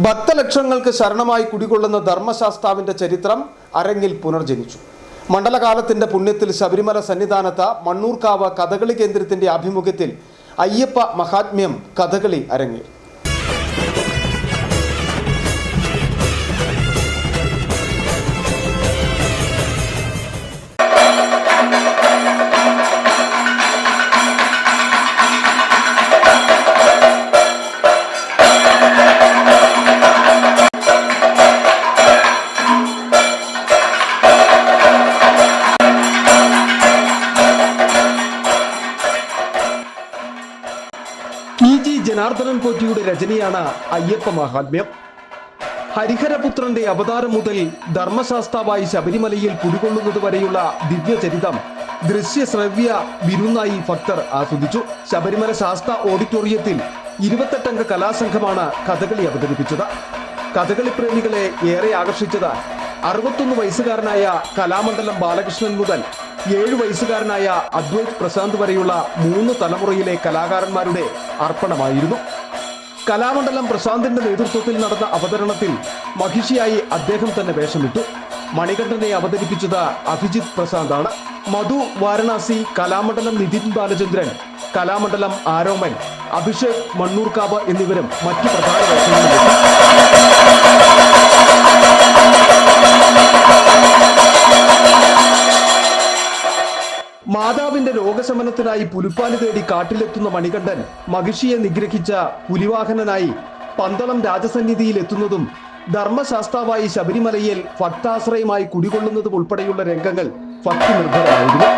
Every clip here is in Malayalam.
ഭക്തലക്ഷങ്ങൾക്ക് ശരണമായി കുടികൊള്ളുന്ന ധർമ്മശാസ്താവിന്റെ ചരിത്രം അരങ്ങിൽ പുനർജനിച്ചു. മണ്ഡലകാലത്തിന്റെ പുണ്യത്തിൽ ശബരിമല സന്നിധാനത്ത് മണ്ണൂർക്കാവ് കഥകളി കേന്ദ്രത്തിന്റെ ആഭിമുഖ്യത്തിൽ അയ്യപ്പ മഹാത്മ്യം കഥകളി അരങ്ങേറി. ജനാർദ്ദനൻ പോറ്റിയുടെ രചനയാണ് അയ്യപ്പ മഹാത്മ്യം. ഹരിഹരപുത്രന്റെ അവതാരം മുതൽ ധർമ്മശാസ്താവായി ശബരിമലയിൽ കുടികൊള്ളുന്നത് വരെയുള്ള ദിവ്യചരിതം ദൃശ്യശ്രവ്യ വിരുന്നായി ഭക്തർ ആസ്വദിച്ചു. ശബരിമല ശാസ്ത ഓഡിറ്റോറിയത്തിൽ 28 അംഗ കലാസംഘമാണ് കഥകളി അവതരിപ്പിച്ചത്. കഥകളി പ്രേമികളെ ഏറെ ആകർഷിച്ചത് 61 വയസ്സുകാരനായ കലാമണ്ഡലം ബാലകൃഷ്ണൻ മുതൽ 7 വയസ്സുകാരനായ അദ്വൈത് പ്രശാന്ത് വരെയുള്ള 3 തലമുറയിലെ കലാകാരന്മാരുടെ അർപ്പണമായിരുന്നു. കലാമണ്ഡലം പ്രശാന്തിന്റെ നേതൃത്വത്തിൽ നടന്ന അവതരണത്തിൽ മഹിഷിയായി അദ്ദേഹം തന്നെ വേഷമിട്ടു. മണികണ്ഠനെ അവതരിപ്പിച്ചത് അഭിജിത്ത് പ്രശാന്താണ്. മധു വാരണാസി, കലാമണ്ഡലം നിതിൻ ബാലചന്ദ്രൻ, കലാമണ്ഡലം ആരോമൻ, അഭിഷേക് മണ്ണൂർക്കാവ് എന്നിവരും മറ്റു പ്രധാന വേഷങ്ങളിലെത്തി. മാതാവിന്റെ രോഗശമനത്തിനായി പുലിപ്പാലി തേടി കാട്ടിലെത്തുന്ന മണികണ്ഠൻ മഹിഷിയെ നിഗ്രഹിച്ച പുലിവാഹനനായി പന്തളം രാജസന്നിധിയിൽ എത്തുന്നതും ധർമ്മശാസ്താവായി ശബരിമലയിൽ ഭക്താശ്രയമായി കുടികൊള്ളുന്നതും ഉൾപ്പെടെയുള്ള രംഗങ്ങൾ ഭക്തി നിർഭരമായിരുന്നു.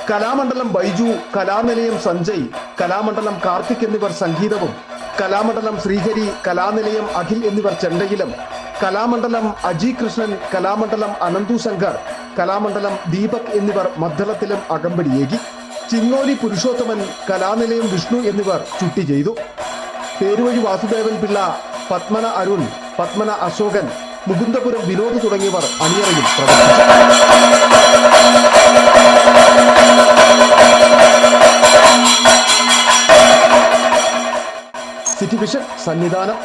കലാമണ്ഡലം ബൈജു, കലാനിലയം സഞ്ജയ്, കലാമണ്ഡലം കാർത്തിക് എന്നിവർ സംഗീതവും, കലാമണ്ഡലം ശ്രീഹരി, കലാനിലയം അഖിൽ എന്നിവർ ചെണ്ടയിലും, കലാമണ്ഡലം അജി കൃഷ്ണൻ, കലാമണ്ഡലം അനന്തു ശങ്കർ, കലാമണ്ഡലം ദീപക് എന്നിവർ മദ്ദളത്തിലും അകമ്പടിയേകി. ചിങ്ങോലി പുരുഷോത്തമൻ, കലാനിലയം വിഷ്ണു എന്നിവർ ചുട്ടി ചെയ്തു. പേരുവഴി വാസുദേവൻ പിള്ള, പത്മന അരുൺ, പത്മന അശോകൻ, മുകുന്ദപുരം വിനോദ് തുടങ്ങിയവർ അണിയറയിൽ പ്രവർത്തിച്ചു. City vision Sannidhanam.